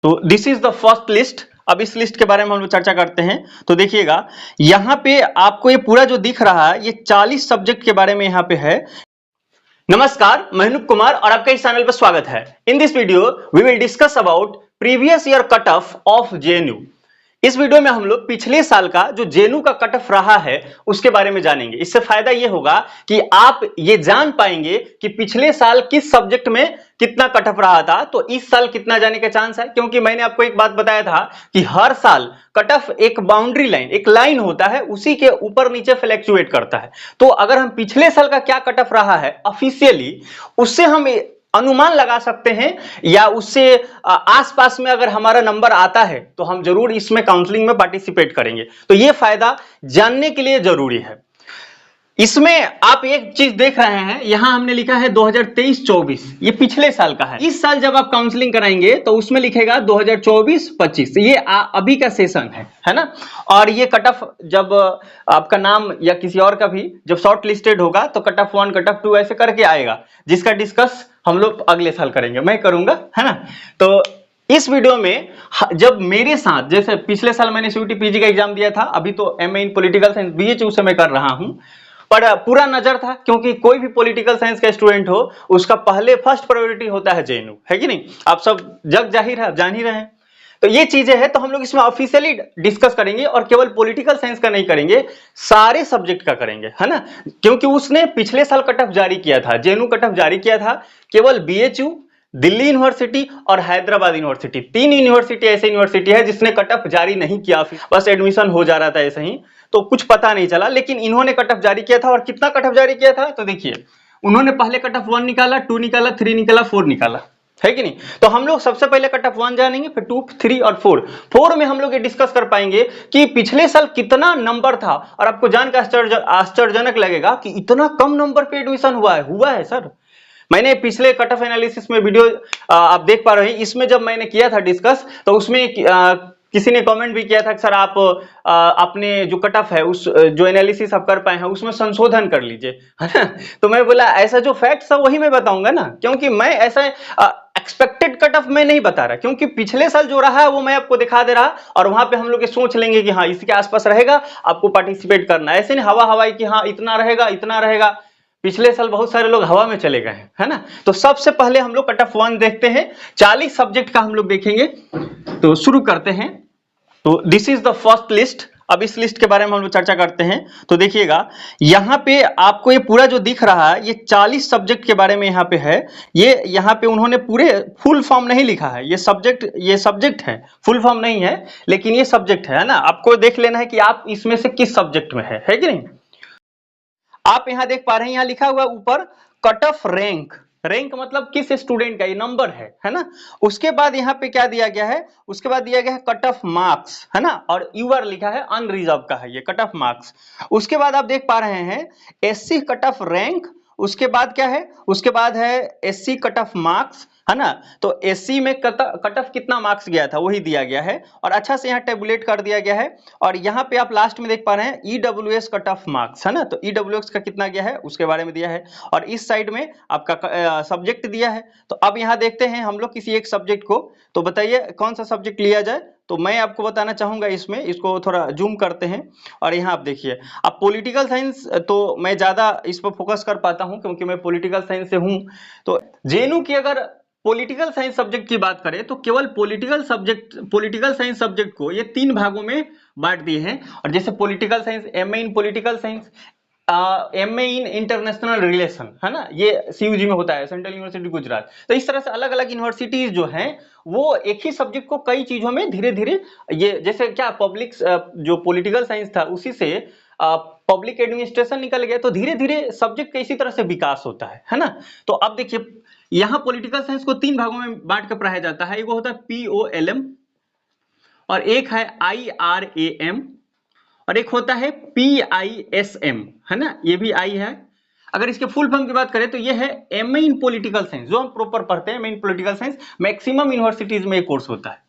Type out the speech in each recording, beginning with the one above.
तो this is the first list. अब इस लिस्ट के बारे में हम लोग चर्चा करते हैं। तो देखिएगा यहाँ पे आपको ये पूरा जो दिख रहा है ये 40 सब्जेक्ट के बारे में यहाँ पे है। नमस्कार, मैं अनूप कुमार और आपका इस चैनल पर स्वागत है। In this video we will discuss about previous year cut off of JNU. इस वीडियो में हम लोग पिछले साल का जो जेएनयू का कट ऑफ रहा है उसके बारे में जानेंगे। इससे फायदा ये होगा कि आप ये जान पाएंगे कि पिछले साल किस सब्जेक्ट में कितना कट ऑफ रहा था, तो इस साल कितना जाने का चांस है। क्योंकि मैंने आपको एक बात बताया था कि हर साल कट ऑफ एक बाउंड्री लाइन, एक लाइन होता है, उसी के ऊपर नीचे फ्लैक्चुएट करता है। तो अगर हम पिछले साल का क्या कट ऑफ रहा है ऑफिशियली, उससे हम अनुमान लगा सकते हैं, या उससे आसपास में अगर हमारा नंबर आता है तो हम जरूर इसमें काउंसलिंग में पार्टिसिपेट करेंगे। तो यह फायदा जानने के लिए जरूरी है। इसमें आप एक चीज देख रहे हैं, यहां हमने लिखा है 2023-24, ये पिछले साल का है। इस साल जब आप काउंसलिंग कराएंगे तो उसमें लिखेगा 2024-25, ये अभी का सेशन है ना। और ये कट ऑफ जब आपका नाम या किसी और का भी जब शॉर्ट लिस्टेड होगा तो कट ऑफ 1 कट ऑफ 2 ऐसे करके आएगा, जिसका डिस्कस हम लोग अगले साल करेंगे, मैं करूंगा, है ना। तो इस वीडियो में जब मेरे साथ, जैसे पिछले साल मैंने सीयूटी पीजी का एग्जाम दिया था, अभी तो एमए इन पॉलिटिकल साइंस बीएचयू से मैं कर रहा हूं, पर पूरा नजर था, क्योंकि कोई भी पॉलिटिकल साइंस का स्टूडेंट हो उसका पहले फर्स्ट प्रायोरिटी होता है जेएनयू, है कि नहीं। आप सब जग जाहिर है, जान ही रहे हैं। तो ये चीजें हैं, तो हम लोग इसमें ऑफिशियली डिस्कस करेंगे और केवल पॉलिटिकल साइंस का नहीं करेंगे, सारे सब्जेक्ट का करेंगे, है ना। क्योंकि उसने पिछले साल कट ऑफ जारी किया था, जेएनयू कट ऑफ जारी किया था केवल बीएचयू, दिल्ली यूनिवर्सिटी और हैदराबाद यूनिवर्सिटी, 3 यूनिवर्सिटी ऐसे यूनिवर्सिटी है जिसने कट ऑफ जारी नहीं किया, बस एडमिशन हो जा रहा था ऐसे ही, तो कुछ पता नहीं चला। लेकिन इन्होंने कट ऑफ जारी किया था। और कितना कट ऑफ जारी किया था, तो देखिए उन्होंने पहले कट ऑफ 1 निकाला, 2 निकाला, 3 निकाला, 4 निकाला, है कि नहीं। तो हम लोग सबसे पहले कट ऑफ 1 जानेंगे, फिर 2, 3 और 4 में हम लोग ये डिस्कस कर पाएंगे कि पिछले साल कितना नंबर था। और आपको जानकर आश्चर्यजनक लगेगा कि इतना कम नंबर पे एडमिशन हुआ है सर। मैंने पिछले कट ऑफ एनालिसिस में वीडियो आप देख पा रहे हैं, इसमें जब मैंने किया था डिस्कस, तो उसमें किसी ने कमेंट भी किया था कि सर आप अपने जो कट ऑफ है, उस जो एनालिसिस आप कर पाए हैं उसमें संशोधन कर लीजिए, है ना। तो मैं बोला ऐसा जो फैक्ट्स है वही मैं बताऊंगा ना, क्योंकि मैं ऐसा एक्सपेक्टेड कट ऑफ मैं नहीं बता रहा, क्योंकि पिछले साल जो रहा है वो मैं आपको दिखा दे रहा, और वहां पे हम लोग ये सोच लेंगे कि हाँ इसके आसपास रहेगा, आपको पार्टिसिपेट करना। ऐसे नहीं हवा हवाई कि हाँ इतना रहेगा इतना रहेगा। पिछले साल बहुत सारे लोग हवा में चले गए हैं, है ना। तो सबसे पहले हम लोग कट ऑफ 1 देखते हैं, 40 सब्जेक्ट का हम लोग देखेंगे। तो शुरू करते हैं। तो this is the first list. अब इस लिस्ट के बारे में हम लोग चर्चा करते हैं। तो देखिएगा यहाँ पे आपको ये पूरा जो दिख रहा है ये 40 सब्जेक्ट के बारे में यहाँ पे है। ये यहाँ पे उन्होंने पूरे फुल फॉर्म नहीं लिखा है, ये सब्जेक्ट है, फुल फॉर्म नहीं है, लेकिन ये सब्जेक्ट है ना। आपको देख लेना है कि आप इसमें से किस सब्जेक्ट में है कि नहीं। आप यहां देख पा रहे हैं, यहां लिखा हुआ ऊपर कट ऑफ रैंक, रैंक मतलब किस स्टूडेंट का ये नंबर है ना। उसके बाद यहाँ पे क्या दिया गया है, उसके बाद दिया गया है कट ऑफ मार्क्स, है ना। और यूआर लिखा है, अनरिजर्व का है ये कट ऑफ मार्क्स। उसके बाद आप देख पा रहे हैं एससी कट ऑफ रैंक। उसके बाद क्या है, उसके बाद है एससी कट ऑफ मार्क्स, है ना। तो एससी में कट ऑफ कितना मार्क्स गया था वही दिया गया है, और अच्छा से यहाँ टेबुलेट कर दिया गया है। और यहाँ पे आप लास्ट में देख पा रहे हैं ईडब्ल्यूएस कट ऑफ मार्क्स, है ना। तो ईडब्ल्यूएस का कितना गया है उसके बारे में दिया है, और इस साइड में आपका सब्जेक्ट दिया है। तो अब यहाँ देखते हैं हम लोग किसी एक सब्जेक्ट को। तो बताइए कौन सा सब्जेक्ट लिया जाए। तो मैं आपको बताना चाहूंगा, इसमें इसको थोड़ा जूम करते हैं, और यहाँ आप देखिए, अब पॉलिटिकल साइंस तो मैं ज्यादा इस पर फोकस कर पाता हूं क्योंकि मैं पॉलिटिकल साइंस से हूं। तो जेएनयू की अगर पॉलिटिकल साइंस सब्जेक्ट की बात करें तो केवल पॉलिटिकल साइंस सब्जेक्ट को ये 3 भागों में बांट दिए हैं। और जैसे political science, MA in political science, MA in international relation, है ना, ये सीयूजी में होता है, सेंट्रल यूनिवर्सिटी गुजरात। तो इस तरह से अलग अलग यूनिवर्सिटीज जो हैं वो एक ही सब्जेक्ट को कई चीजों में धीरे धीरे, ये जैसे क्या पब्लिक जो पॉलिटिकल साइंस था उसी से पब्लिक एडमिनिस्ट्रेशन निकल गया, तो धीरे धीरे सब्जेक्ट का इसी तरह से विकास होता है ना। तो अब देखिए यहां पॉलिटिकल साइंस को 3 भागों में बांट कर पढ़ाया जाता है। एक होता है POLM, और एक है IRAM, और एक होता है PISM, है ना, ये भी आई है। अगर इसके फुल फॉर्म की बात करें तो ये है एमए इन पॉलिटिकल साइंस, जो हम प्रॉपर पढ़ते हैं एमए इन पॉलिटिकल साइंस, मैक्सिमम यूनिवर्सिटीज में ये कोर्स होता है।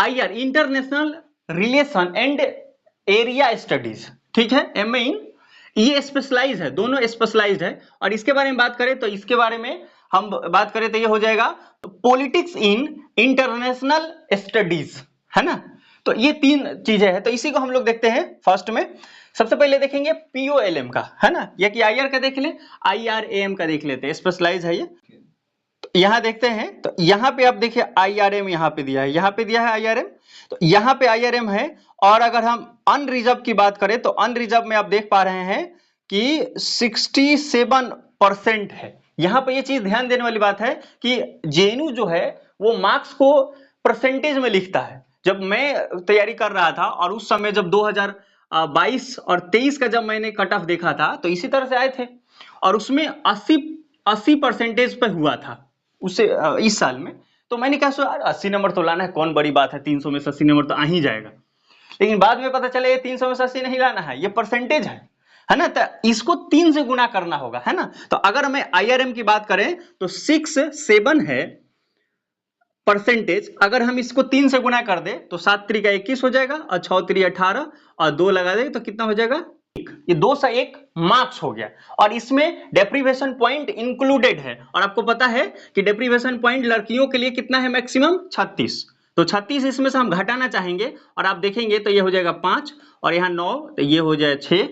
IR international relation and area studies, ठीक है। एमए इन ये स्पेशलाइज है, दोनों स्पेशलाइज्ड है। और इसके बारे में बात करें तो इसके बारे में हम बात करें तो ये हो जाएगा पॉलिटिक्स इन इंटरनेशनल स्टडीज, है ना। तो ये 3 चीजें हैं, तो इसी को हम लोग देखते हैं। फर्स्ट में सबसे पहले देखेंगे POLM का, है ना, या कि IR का देख ले, IRAM का देख लेते हैं, स्पेशलाइज है ये। तो यहां देखते हैं, तो यहां पे आप देखिए IRM यहां पे दिया है, यहां पे दिया है IRM, तो यहां पे IRM है। और अगर हम अनरिजर्व की बात करें तो अनरिजर्व में आप देख पा रहे हैं कि 67% है। यहां पे ये चीज ध्यान देने वाली बात है कि JNU जो है वो मार्क्स को परसेंटेज में लिखता है। जब मैं तैयारी कर रहा था और उस समय जब 2022 और 23 का जब मैंने कट ऑफ देखा था तो इसी तरह से आए थे, और उसमें 80% पे हुआ था उसे इस साल में। तो मैंने कहा सो यार 80 नंबर तो लाना है, कौन बड़ी बात है, 300 में से 80 नंबर तो आ ही जाएगा। लेकिन बाद में पता चला ये 300 में से 80 नहीं लाना है, ये परसेंटेज है ना। तो इसको 3 से गुना करना होगा, है ना। तो अगर मैं IRM की बात करें तो 67 है परसेंटेज, अगर हम इसको 3 से गुना कर दे तो 7 त्रिका 21 हो जाएगा, और 6 त्रिक 18 और 2 लगा दे तो कितना हो जाएगा, ये 201 मार्क्स हो गया। और इसमें डेप्रीवेशन पॉइंट इंक्लूडेड है, और आपको पता है कि डेप्रीवेशन पॉइंट लड़कियों के लिए कितना है, मैक्सिमम 36। तो 36 इसमें से हम घटाना चाहेंगे, और आप देखेंगे तो ये हो जाएगा 5, और यहाँ 9, तो ये हो जाए 6,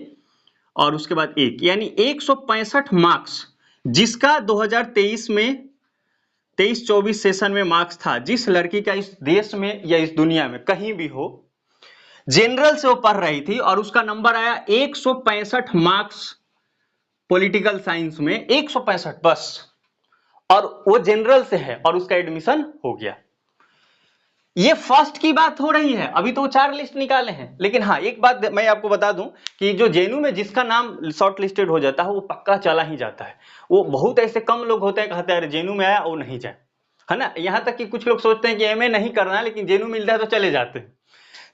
और उसके बाद 1, यानी 165 मार्क्स, जिसका 2023 में 23-24 सेशन में मार्क्स था। जिस लड़की का इस देश में या इस दुनिया में कहीं भी हो, जनरल से वो पढ़ रही थी और उसका नंबर आया 165 मार्क्स पॉलिटिकल साइंस में, 165 बस, और वो जनरल से है और उसका एडमिशन हो गया। ये फर्स्ट की बात हो रही है, अभी तो 4 लिस्ट निकाले हैं। लेकिन हाँ, एक बात मैं आपको बता दूं कि जो JNU में जिसका नाम शॉर्ट लिस्टेड हो जाता है वो पक्का चला ही जाता है। वो बहुत ऐसे कम लोग होते हैं कहते हैं JNU में आया वो नहीं जाए, है ना। यहां तक कि कुछ लोग सोचते हैं कि MA नहीं करना लेकिन JNU मिलता है तो चले जाते हैं।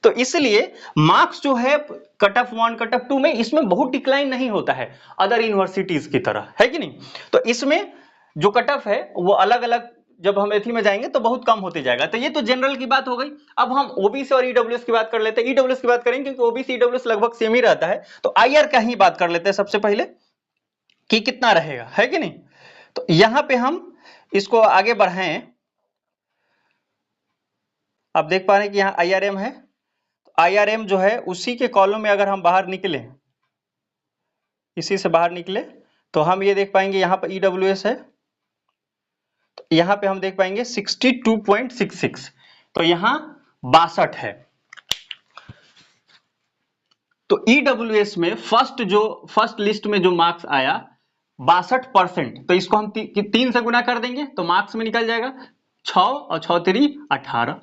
तो इसलिए मार्क्स जो है कट ऑफ 1 कट ऑफ 2 में इसमें बहुत डिक्लाइन नहीं होता है अदर यूनिवर्सिटीज की तरह, है कि नहीं। तो इसमें जो कट ऑफ है वो अलग अलग, जब हम एथी में जाएंगे तो बहुत कम होते जाएगा। तो ये तो जनरल की बात हो गई। अब हम OBC और EWS की बात कर लेते हैं। EWS की बात करेंगे क्योंकि OBC EWS लगभग सेम ही रहता है। तो IR का ही बात कर लेते हैं सबसे पहले कि कितना रहेगा, है कि नहीं। तो यहां पे हम इसको आगे बढ़ाएं, आप देख पा रहे हैं कि यहाँ IRM है। IRM जो है उसी के कॉलम में अगर हम बाहर निकले, इसी से बाहर निकले, तो हम ये देख पाएंगे यहाँ पर EWS है, तो यहाँ पे हम देख पाएंगे 62.66, तो यहाँ 62 है। तो EWS में फर्स्ट लिस्ट में जो मार्क्स आया 62%, तो इसको हम 3 से गुना कर देंगे तो मार्क्स में निकल जाएगा 6 और 6 3 18।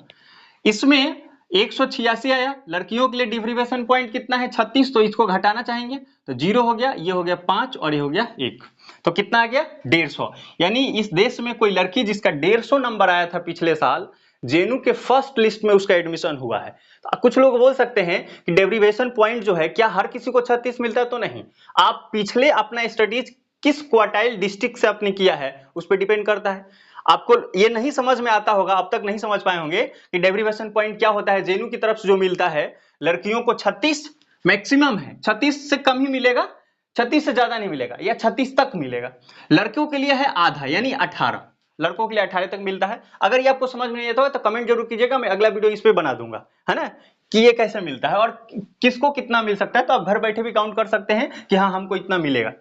इसमें 186 आया। लड़कियों के लिए डिप्रीवेशन पॉइंट कितना है, 36, तो इसको घटाना चाहेंगे तो 0 हो गया, ये हो गया 5 और ये हो गया 1, तो कितना आ गया 150। यानी इस देश में कोई लड़की जिसका 150 नंबर आया था पिछले साल, JNU के फर्स्ट लिस्ट में उसका एडमिशन हुआ है। तो कुछ लोग बोल सकते हैं कि डेरिवेशन पॉइंट जो है क्या हर किसी को 36 मिलता है, तो नहीं। आप पिछले अपना स्टडीज किस क्वार्टाइल डिस्ट्रिक्ट से आपने किया है उस पर डिपेंड करता है। आपको ये नहीं समझ में आता होगा, अब तक नहीं समझ पाए होंगे कि डेरिवेशन पॉइंट क्या होता है। JNU की तरफ से जो मिलता है लड़कियों को 36 मैक्सिमम है, 36 से कम ही मिलेगा, 36 से ज्यादा नहीं मिलेगा, या 36 तक मिलेगा। लड़कियों के लिए है आधा यानी 18, लड़कों के लिए 18 तक मिलता है। अगर ये आपको समझ में नहीं आता हो तो कमेंट जरूर कीजिएगा, मैं अगला वीडियो इस पे बना दूंगा, है ना, कि ये कैसे मिलता है और किसको कितना मिल सकता है। तो आप घर बैठे भी काउंट कर सकते हैं कि हाँ हमको इतना मिलेगा।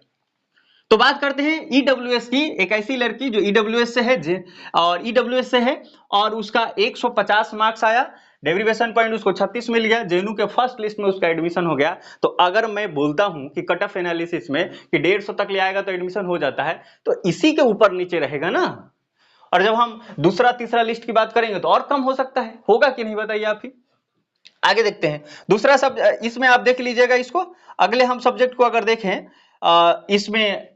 तो बात करते हैं EWS की। एक ऐसी लड़की जो EWS से है और EWS से है और उसका 150 मार्क्स आया, डेरिवेशन पॉइंट उसको 36 मिल गया, JNU के फर्स्ट लिस्ट में उसका एडमिशन हो गया। तो अगर मैं बोलता हूं कि कट ऑफ एनालिसिस में कि 150 तक ले आएगा तो एडमिशन हो जाता है, तो इसी के ऊपर नीचे रहेगा ना। और जब हम दूसरा तीसरा लिस्ट की बात करेंगे तो और कम हो सकता है, होगा कि नहीं बताइए आप ही। आगे देखते हैं दूसरा सब, इसमें आप देख लीजिएगा इसको। अगले हम सब्जेक्ट को अगर देखें, इसमें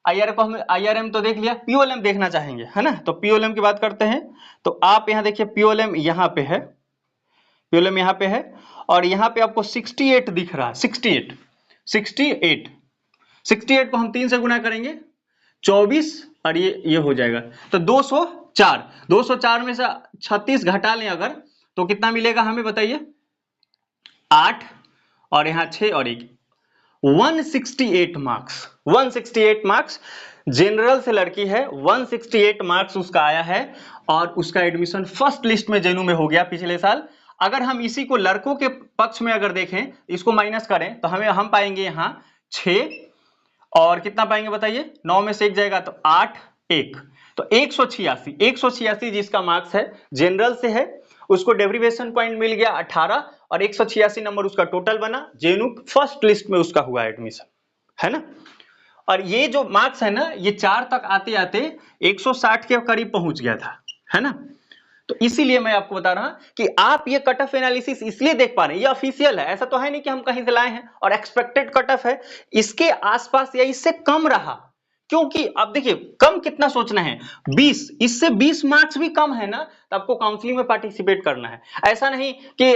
IRM तो देख लिया, POLM देखना चाहेंगे, है ना। तो POLM की बात करते हैं। तो आप यहां देखिए POLM यहां पे है, POLM यहां पे है और यहां पे आपको 68 दिख रहा है, 68 को हम 3 से गुना करेंगे 24 और ये हो जाएगा तो 204 में से 36 घटा लें अगर तो कितना मिलेगा हमें बताइए, 8 और यहां 6 और 1, 168 मार्क्स। जनरल से लड़की है, 168 मार्क्स उसका आया है और उसका एडमिशन फर्स्ट लिस्ट में जेएनयू में हो गया पिछले साल। अगर हम इसी को लड़कों के पक्ष में अगर देखें, इसको माइनस करें तो हम पाएंगे यहाँ 6 और कितना पाएंगे बताइए, 9 में से 1 जाएगा तो 8, 1 तो 186 जिसका मार्क्स है जनरल से है, उसको डेरिवेशन पॉइंट मिल गया 18 और 186 नंबर उसका टोटल बना, जेएनयू फर्स्ट लिस्ट में उसका हुआ एडमिशन, है ना। और ये जो मार्क्स है ना, ये 4 तक आते आते 160 के करीब पहुंच गया था, है ना। तो इसीलिए मैं आपको बता रहा कि आप ये कट ऑफ एनालिसिस इसलिए देख पा रहे हैं, ये ऑफिशियल है, ऐसा तो है नहीं कि हम कहीं से लाए हैं, और एक्सपेक्टेड कट ऑफ है इसके आसपास या इससे कम रहा, क्योंकि अब देखिए कम कितना सोचना है, 20, इससे 20 मार्क्स भी कम है ना, तो आपको काउंसलिंग में पार्टिसिपेट करना है। ऐसा नहीं कि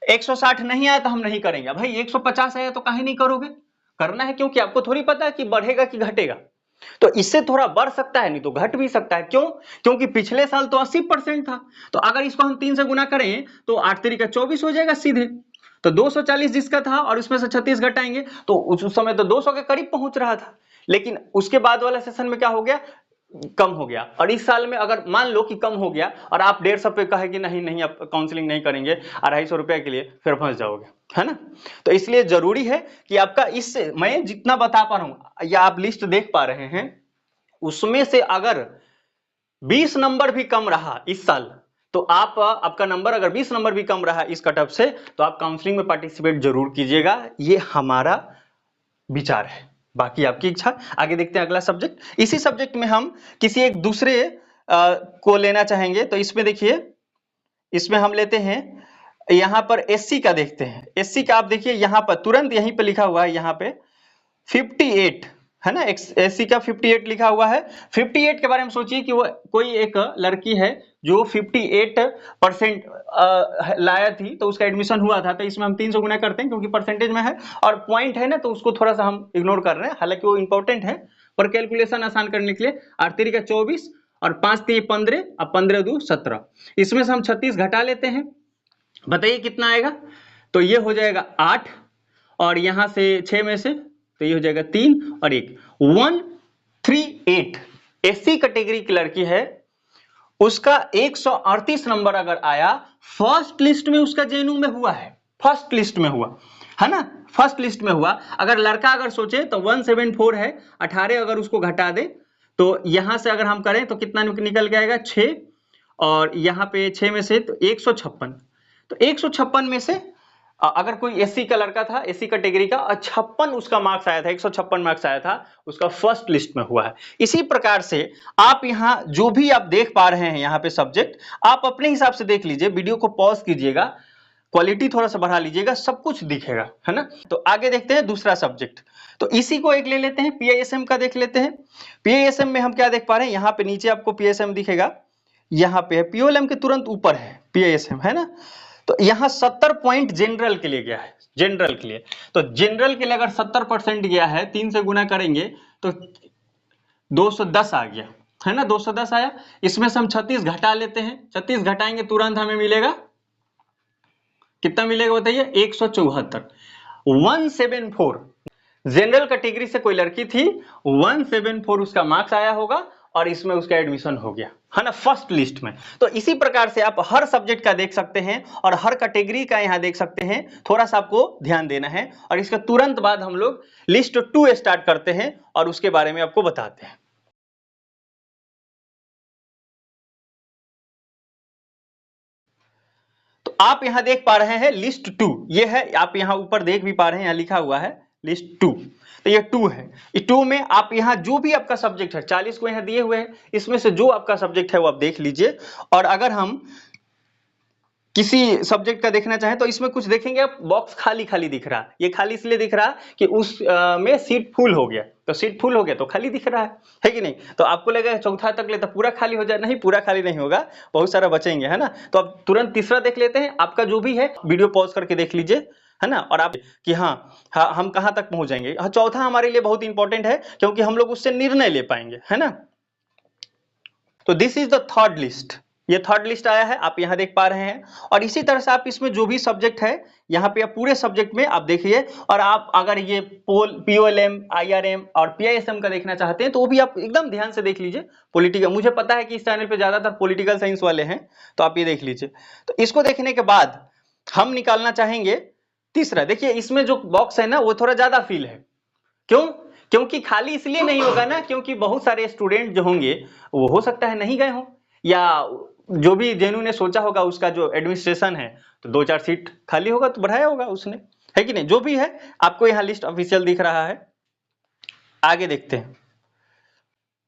160 नहीं आया तो हम नहीं करेंगे, भाई 150 आया तो काहे नहीं करोगे, करना है, क्योंकि आपको थोड़ी पता है कि बढ़ेगा कि घटेगा। तो इससे थोड़ा बढ़ सकता है, नहीं तो घट भी सकता है। क्यों? क्योंकि पिछले साल तो 80% था, तो अगर इसको हम 3 से गुना करें तो 8 3 का 24 हो जाएगा सीधे, तो 240 जिसका था और उसमें से 36 घटाएंगे तो उस समय तो 200 के करीब पहुंच रहा था, लेकिन उसके बाद वाला सेशन में क्या हो गया, कम हो गया। और इस साल में अगर मान लो कि कम हो गया और आप 150 पे कहे कि नहीं आप काउंसलिंग नहीं करेंगे 250 रुपए के लिए, फिर फंस जाओगे, है ना। तो इसलिए जरूरी है कि आपका इस मैं जितना बता पा रहा हूं या आप लिस्ट देख पा रहे हैं, उसमें से अगर 20 नंबर भी कम रहा इस साल, तो आपका नंबर अगर 20 नंबर भी कम रहा इस कट ऑफ से, तो आप काउंसलिंग में पार्टिसिपेट जरूर कीजिएगा, ये हमारा विचार है, बाकी आपकी इच्छा। आगे देखते हैं अगला सब्जेक्ट। इसी सब्जेक्ट में हम किसी एक दूसरे को लेना चाहेंगे, तो इसमें देखिए, इसमें हम लेते हैं यहां पर एससी का देखते हैं। एससी का आप देखिए यहां पर तुरंत यहीं पे लिखा हुआ है, यहां पे 58 है ना, एससी का 58 लिखा हुआ है। 58 के बारे में सोचिए कि वो कोई एक लड़की है जो 58% लाया थी, तो उसका एडमिशन हुआ था, तो इसमें हम 300 गुना करते हैं क्योंकि परसेंटेज में है, और पॉइंट है ना तो उसको थोड़ा सा हम इग्नोर कर रहे हैं, हालांकि वो इंपॉर्टेंट है, पर कैलकुलेशन आसान करने के लिए 8 3 का 24 और 5 3 15 और 15 2 17, इसमें से हम 36 घटा लेते हैं, बताइए कितना आएगा। तो ये हो जाएगा 8 और यहां से 6 में से तो ये हो जाएगा 3 और 1, 138 एससी कैटेगरी की लड़की है, उसका 138 नंबर अगर आया, फर्स्ट लिस्ट में उसका जेएनयू में हुआ है, फर्स्ट लिस्ट में हुआ है ना, फर्स्ट लिस्ट में हुआ। अगर लड़का अगर सोचे तो 174 है, 18 अगर उसको घटा दे तो यहां से अगर हम करें तो कितना निकल के आएगा 6 और यहां पे 6 में से तो 156, तो 156 में से अगर कोई एससी का लड़का था, एससी कैटेगरी का, 56 उसका मार्क्स आया था, 156 मार्क्स आया था, उसका फर्स्ट लिस्ट में हुआ है। इसी प्रकार से आप यहां जो भी आप देख पा रहे हैं यहां पे सब्जेक्ट, आप अपने हिसाब से देख लीजिए, वीडियो को पॉज कीजिएगा, क्वालिटी थोड़ा सा बढ़ा लीजिएगा, सब कुछ दिखेगा, है ना। तो आगे देखते हैं दूसरा सब्जेक्ट, तो इसी को एक ले लेते हैं, पीआईएसएम का देख लेते हैं। पीआईएसएम में हम क्या देख पा रहे हैं, यहाँ पे नीचे आपको पीआईएसएम दिखेगा, यहाँ पे पीओएलएम के तुरंत ऊपर है पीआईएसएम, है ना। तो यहां 70 पॉइंट जनरल के लिए गया है, जनरल के लिए, तो जनरल के लिए अगर 70% गया है, 3 से गुना करेंगे तो 210 आ गया, है ना, 210 आया। इसमें से हम 36 घटा लेते हैं, 36 घटाएंगे तुरंत हमें मिलेगा, कितना मिलेगा बताइए, 174, 174। जनरल कैटेगरी से कोई लड़की थी, 174 उसका मार्क्स आया होगा और इसमें उसका एडमिशन हो गया, है ना, फर्स्ट लिस्ट में। तो इसी प्रकार से आप हर सब्जेक्ट का देख सकते हैं और हर कैटेगरी का यहां देख सकते हैं, थोड़ा सा आपको ध्यान देना है। और इसके तुरंत बाद हम लोग लिस्ट 2 स्टार्ट करते हैं और उसके बारे में आपको बताते हैं। तो आप यहां देख पा रहे हैं लिस्ट 2, ये है, आप यहां ऊपर देख भी पा रहे हैं, यहां लिखा हुआ है लिस्ट 2, तो ये 2 है। इस 2 में आप यहां जो भी आपका सब्जेक्ट है, 40 को यहां दिए हुए हैं, इसमें से जो आपका सब्जेक्ट है वो आप देख लीजिए। और अगर हम किसी सब्जेक्ट का देखना चाहें तो इसमें कुछ देखेंगे आप, बॉक्स खाली खाली दिख रहा है, ये खाली इसलिए दिख रहा है कि उस में सीट फुल हो गया, तो सीट फुल हो गया तो खाली दिख रहा है कि नहीं। तो आपको लगेगा चौथा तक ले तो पूरा खाली हो जाए, नहीं, पूरा खाली नहीं होगा, बहुत सारा बचेंगे, है ना। तो अब तुरंत तीसरा देख लेते हैं, आपका जो भी है वीडियो पॉज करके देख लीजिए, है ना, और आप कि हाँ हम कहां तक पहुंच जाएंगे। हाँ, चौथा हमारे लिए बहुत इंपॉर्टेंट है क्योंकि हम लोग उससे निर्णय ले पाएंगे, है ना। तो this is the third list, ये थर्ड लिस्ट आया है, आप यहाँ देख पा रहे हैं। और इसी तरह से आप इसमें जो भी सब्जेक्ट है यहाँ पे आप पूरे सब्जेक्ट में आप देखिए। और आप अगर ये POLM, IRM और PISM का देखना चाहते हैं तो वो भी आप एकदम ध्यान से देख लीजिए। पॉलिटिकल, मुझे पता है कि इस चैनल पे ज्यादातर पॉलिटिकल साइंस वाले हैं, तो आप ये देख लीजिए। तो इसको देखने के बाद हम निकालना चाहेंगे तीसरा। देखिए इसमें जो बॉक्स है ना वो थोड़ा ज्यादा फील है। क्यों? क्योंकि खाली इसलिए नहीं होगा ना, क्योंकि बहुत सारे स्टूडेंट जो होंगे वो हो सकता है नहीं गए हों, या जो भी जेनू ने सोचा होगा उसका जो एडमिनिस्ट्रेशन है, तो 2-4 सीट खाली होगा तो बढ़ाया होगा उसने, है कि नहीं? जो भी है आपको यहाँ लिस्ट ऑफिशियल दिख रहा है। आगे देखते हैं।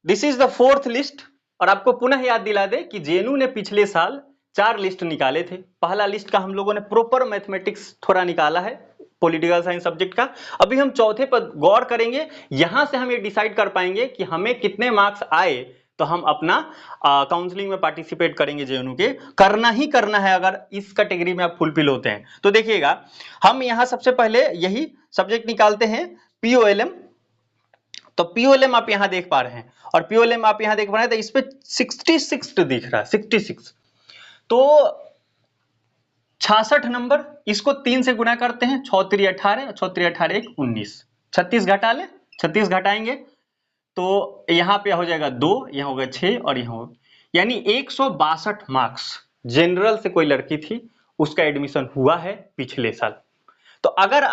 This is the fourth list. और आपको पुनः याद दिला दे कि जेनू ने पिछले साल 4 लिस्ट निकाले थे। पहला लिस्ट का हम लोगों ने प्रॉपर मैथमेटिक्स थोड़ा निकाला है, पॉलिटिकल साइंस सब्जेक्ट का। अभी हम चौथे पर गौर करेंगे, यहां से हम ये डिसाइड कर पाएंगे कि हमें कितने मार्क्स आए तो हम अपना काउंसलिंग में पार्टिसिपेट करेंगे जेएनयू के। करना ही करना है अगर इस कैटेगरी में आप फुलफिल होते हैं तो। देखिएगा हम यहां सबसे पहले यही सब्जेक्ट निकालते हैं, POLM। तो POLM आप यहां देख पा रहे हैं, और POLM आप यहां देख पा रहे हैं तो इस पे 66 दिख रहा है, 66। तो 66 नंबर, इसको 3 से गुना करते हैं, 6 3 18, 6 3 18 1 19, 36 घटा ले, 36 घटाएंगे तो यहां पे हो जाएगा 2, यहां होगा 6 और यहां होगा, यानी 162 मार्क्स जनरल से कोई लड़की थी उसका एडमिशन हुआ है पिछले साल। तो अगर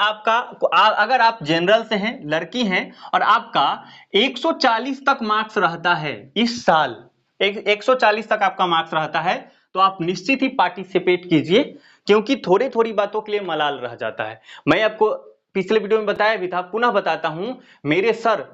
आप जनरल से हैं, लड़की हैं, और आपका 140 तक मार्क्स रहता है इस साल, 140 तक आपका मार्क्स रहता है, तो आप निश्चित ही पार्टिसिपेट कीजिए, क्योंकि थोड़ी थोड़ी बातों के लिए मलाल रह जाता है। मैं आपको पिछले वीडियो में बताया भी था, पुनः बताता हूं। मेरे सर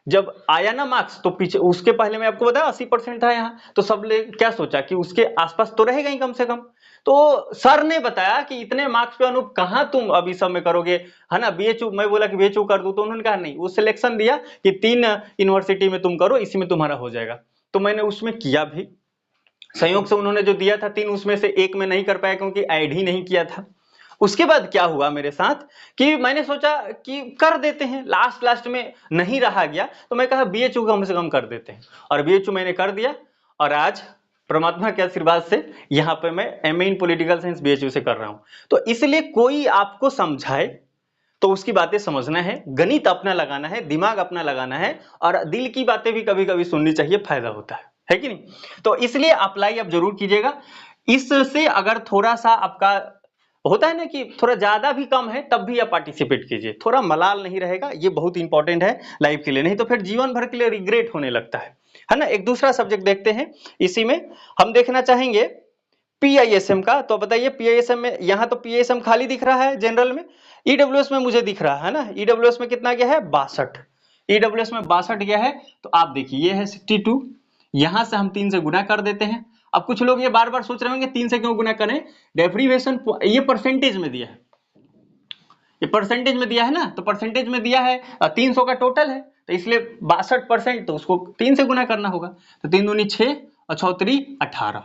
जब आया ना मार्क्स, तो पीछे उसके पहले मैं आपको बताया 80% था यहाँ, तो सब ने क्या सोचा कि उसके आसपास तो रहेगा ही कम से कम। तो सर ने बताया कि इतने मार्क्स पे अनूप कहां तुम अभी सब में करोगे, है ना, BHU। मैं बोला कि BHU कर दूं, तो उन्होंने कहा नहीं, वो सिलेक्शन दिया कि 3 यूनिवर्सिटी में तुम करो, इसी में तुम्हारा हो जाएगा। तो मैंने उसमें किया भी। संयोग से उन्होंने जो दिया था 3, उसमें से 1 में नहीं कर पाया क्योंकि ऐड ही नहीं किया था। उसके बाद क्या हुआ मेरे साथ कि मैंने सोचा कि कर देते हैं, लास्ट में नहीं रहा गया, तो मैं कहा BHU कम से कम कर देते हैं, और BHU मैंने कर दिया। और आज परमात्मा के आशीर्वाद से यहाँ पे मैं MA इन पॉलिटिकल साइंस BHU से कर रहा हूं। तो इसलिए कोई आपको समझाए तो उसकी बातें समझना है, गणित अपना लगाना है, दिमाग अपना लगाना है, और दिल की बातें भी कभी कभी सुननी चाहिए, फायदा होता है कि नहीं? तो इसलिए अप्लाई आप जरूर कीजिएगा। इससे अगर थोड़ा सा आपका होता है ना कि थोड़ा ज्यादा भी कम है, तब भी आप पार्टिसिपेट कीजिए, थोड़ा मलाल नहीं रहेगा। ये बहुत इंपॉर्टेंट है लाइफ के लिए, नहीं तो फिर जीवन भर के लिए रिग्रेट होने लगता है ना। एक दूसरा सब्जेक्ट देखते हैं, इसी में हम देखना चाहेंगे PISM का। तो बताइए PISM में, यहाँ तो PISM खाली दिख रहा है जनरल में, EWS में मुझे दिख रहा है ना, EWS में कितना गया है 62, EWS में 62 गया है। तो आप देखिए ये है 62, यहां से हम 3 से गुना कर देते हैं। अब कुछ लोग ये बार बार सोच रहे होंगे 3 से क्यों गुना करें, डेरिवेशन ये परसेंटेज में दिया है, ये परसेंटेज में दिया है ना, तो परसेंटेज में दिया है 300 का टोटल है, तो इसलिए 62%, तो उसको 3 से गुना करना होगा। तो 3 दूनी 6 और 6 3 18,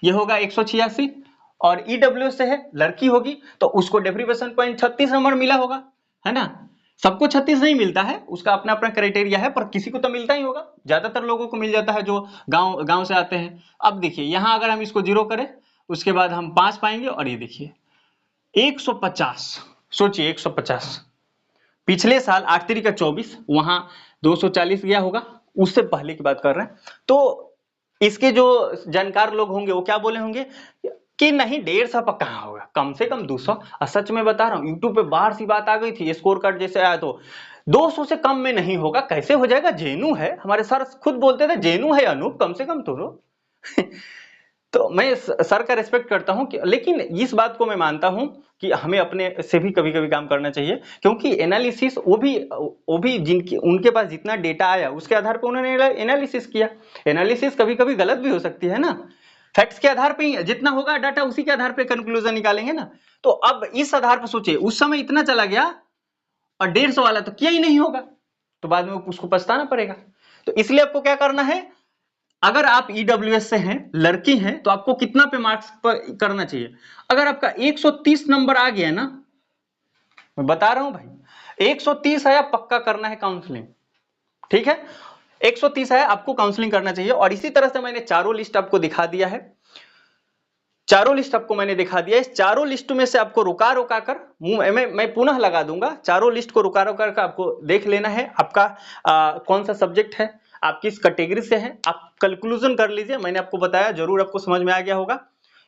ये होगा 186। और EWS से है, लड़की होगी, तो उसको डेरिवेशन पॉइंट 36 नंबर मिला होगा, है ना। सबको 36 नहीं मिलता है, उसका अपना अपना क्राइटेरिया है, पर किसी को तो मिलता ही होगा, ज्यादातर लोगों को मिल जाता है जो गांव से आते हैं। अब देखिए यहां अगर हम इसको 0 करें, उसके बाद हम 5 पाएंगे, और ये देखिए 150, सोचिए 150। पिछले साल 8 3 का 24, वहां 240 गया होगा, उससे पहले की बात कर रहे हैं। तो इसके जो जानकार लोग होंगे वो क्या बोले होंगे कि नहीं 150 पर कहां होगा, कम से कम 200। और सच में बता रहा हूं, यूट्यूब पे बाहर सी बात आ गई थी, स्कोर कार्ड जैसे आया तो 200 से कम में नहीं होगा, कैसे हो जाएगा, जेनू है। हमारे सर खुद बोलते थे जेनू है अनूप, कम से कम तो तो मैं सर का रिस्पेक्ट करता हूं कि, लेकिन इस बात को मैं मानता हूं कि हमें अपने से भी कभी कभी काम करना चाहिए, क्योंकि एनालिसिस वो भी जिनके उनके पास जितना डेटा आया उसके आधार पर उन्होंने एनालिसिस किया। एनालिसिस कभी कभी गलत भी हो सकती है ना, फैक्ट्स के आधार पे जितना होगा डाटा उसी के आधार पे कंक्लूजन निकालेंगे ना। तो अब इस आधार पर सोचिए, उस समय इतना चला गया और 150 वाला तो किया ही नहीं होगा, तो बाद में उसको पछताना पड़ेगा। तो इसलिए आपको क्या करना है, अगर आप EWS से हैं, लड़की हैं, तो आपको कितना पे मार्क्स पर करना चाहिए। अगर आपका 130 नंबर आ गया ना, मैं बता रहा हूं भाई, 130 आया, पक्का करना है काउंसलिंग, ठीक है। 130 है, आपको काउंसलिंग करना चाहिए। और इसी तरह से मैंने चारों लिस्ट आपको दिखा दिया है। चारों लिस्ट आपको मैंने दिखा दिया। इस चारों लिस्ट में से आपको रुका रुका कर मैं पुनः लगा दूंगा। चारों लिस्ट को रुका रुका कर आपको देख लेना है आपका कौन सा सब्जेक्ट है, आप किस कैटेगरी से हैं, आप कंक्लूजन कर लीजिए। मैंने आपको बताया, जरूर आपको समझ में आ गया होगा।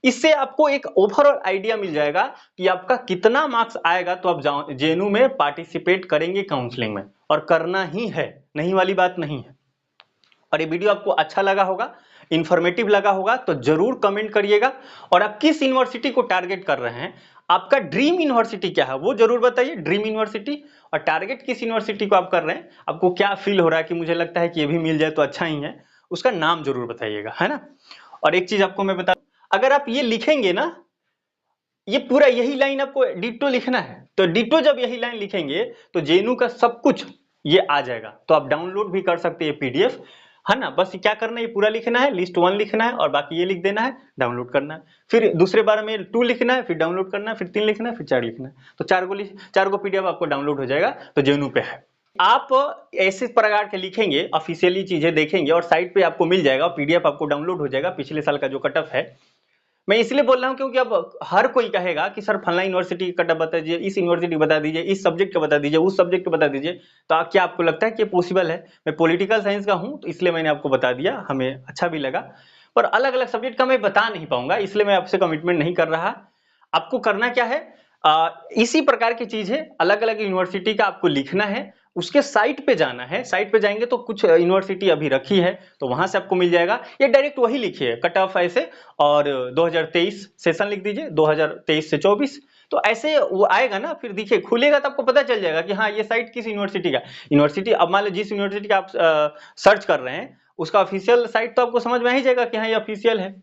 इससे आपको एक ओवरऑल आइडिया मिल जाएगा कि आपका कितना मार्क्स आएगा। तो आप जेएनयू में पार्टिसिपेट करेंगे काउंसलिंग में, और करना ही है, नहीं वाली बात नहीं है। और ये वीडियो आपको अच्छा लगा होगा, इंफॉर्मेटिव लगा होगा तो जरूर कमेंट करिएगा। और आप किस यूनिवर्सिटी को टारगेट कर रहे हैं, आपका ड्रीम यूनिवर्सिटी क्या है वो जरूर बताइए। ड्रीम यूनिवर्सिटी और टारगेट किस यूनिवर्सिटी को आप कर रहे हैं, आपको क्या फील हो रहा है कि मुझे लगता है कि ये भी मिल जाए तो अच्छा ही है, उसका नाम जरूर बताइएगा, है ना। और एक चीज आपको मैं बता, अगर आप ये लिखेंगे ना, ये पूरा यही लाइन आपको डिटो लिखना है, तो डिटो जब यही लाइन लिखेंगे तो जेएनयू का सब कुछ ये आ जाएगा। तो आप डाउनलोड भी कर सकते हैं पीडीएफ, है ना। बस क्या करना है, ये पूरा लिखना है, लिस्ट 1 लिखना है और बाकी ये लिख देना है, डाउनलोड करना है। फिर दूसरे बार में 2 लिखना है, फिर डाउनलोड करना है, फिर 3 लिखना है, फिर 4 लिखना है। तो 4 को पीडीएफ आपको डाउनलोड हो जाएगा, तो जेएनयू पे है। आप ऐसे प्रकार के लिखेंगे, ऑफिशियली चीजें देखेंगे और साइट पे आपको मिल जाएगा, पीडीएफ आपको डाउनलोड हो जाएगा पिछले साल का जो कट ऑफ है। मैं इसलिए बोल रहा हूं क्योंकि अब हर कोई कहेगा कि सर फलाना यूनिवर्सिटी का कट बता दीजिए, इस यूनिवर्सिटी बता दीजिए, इस सब्जेक्ट का बता दीजिए, उस सब्जेक्ट का बता दीजिए। तो क्या आपको लगता है कि पॉसिबल है? मैं पॉलिटिकल साइंस का हूं तो इसलिए मैंने आपको बता दिया, हमें अच्छा भी लगा। पर अलग अलग सब्जेक्ट का मैं बता नहीं पाऊंगा, इसलिए मैं आपसे कमिटमेंट नहीं कर रहा। आपको करना क्या है, इसी प्रकार की चीज है, अलग अलग यूनिवर्सिटी का आपको लिखना है, उसके साइट पे जाना है। साइट पे जाएंगे तो कुछ यूनिवर्सिटी अभी रखी है तो वहां से आपको मिल जाएगा, या डायरेक्ट वही लिखिए कट ऑफ ऐसे, और 2023 सेशन लिख दीजिए, 2023 से 24। तो ऐसे वो आएगा ना, फिर देखिए खुलेगा तो आपको पता चल जाएगा कि हाँ ये साइट किस यूनिवर्सिटी का। यूनिवर्सिटी अब मान लो जिस यूनिवर्सिटी का आप सर्च कर रहे हैं उसका ऑफिशियल साइट तो आपको समझ में आ ही जाएगा कि हाँ ये ऑफिशियल है।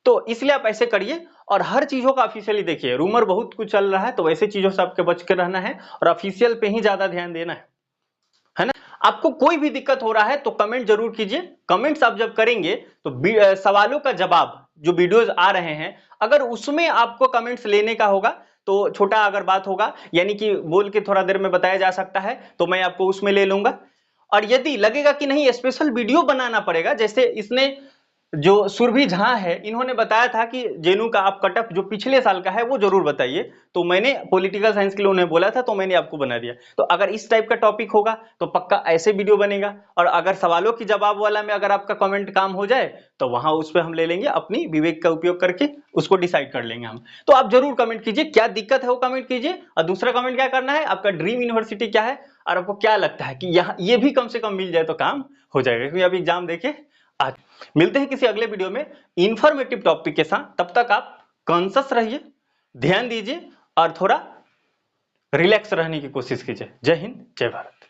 तो इसलिए आप ऐसे करिए और हर चीजों का ऑफिशियली देखिए। रूमर बहुत कुछ चल रहा है तो वैसे चीजों से आपके बच के रहना है और ऑफिशियल पे ही ज्यादा ध्यान देना है ना। आपको कोई भी दिक्कत हो रहा है तो कमेंट जरूर कीजिए। कमेंट्स आप जब करेंगे तो सवालों का जवाब जो वीडियोस आ रहे हैं, अगर उसमें आपको कमेंट्स लेने का होगा तो छोटा अगर बात होगा, यानी कि बोल के थोड़ा देर में बताया जा सकता है, तो मैं आपको उसमें ले लूंगा। और यदि लगेगा कि नहीं स्पेशल वीडियो बनाना पड़ेगा, जैसे इसने जो सुरभि झा है इन्होंने बताया था कि जेएनयू का आप कट ऑफ जो पिछले साल का है वो जरूर बताइए, तो मैंने पॉलिटिकल साइंस के लिए उन्हें बोला था तो मैंने आपको बना दिया। तो अगर इस टाइप का टॉपिक होगा तो पक्का ऐसे वीडियो बनेगा। और अगर सवालों की जवाब वाला में अगर आपका कमेंट काम हो जाए तो वहां उस पर हम ले लेंगे, अपनी विवेक का उपयोग करके उसको डिसाइड कर लेंगे हम। तो आप जरूर कमेंट कीजिए, क्या दिक्कत है वो कमेंट कीजिए। और दूसरा कमेंट क्या करना है, आपका ड्रीम यूनिवर्सिटी क्या है और आपको क्या लगता है कि यहाँ ये भी कम से कम मिल जाए तो काम हो जाएगा, क्योंकि अभी एग्जाम देखे आज। मिलते हैं किसी अगले वीडियो में इंफॉर्मेटिव टॉपिक के साथ। तब तक आप कॉन्शियस रहिए, ध्यान दीजिए और थोड़ा रिलैक्स रहने की कोशिश कीजिए। जय हिंद, जय भारत।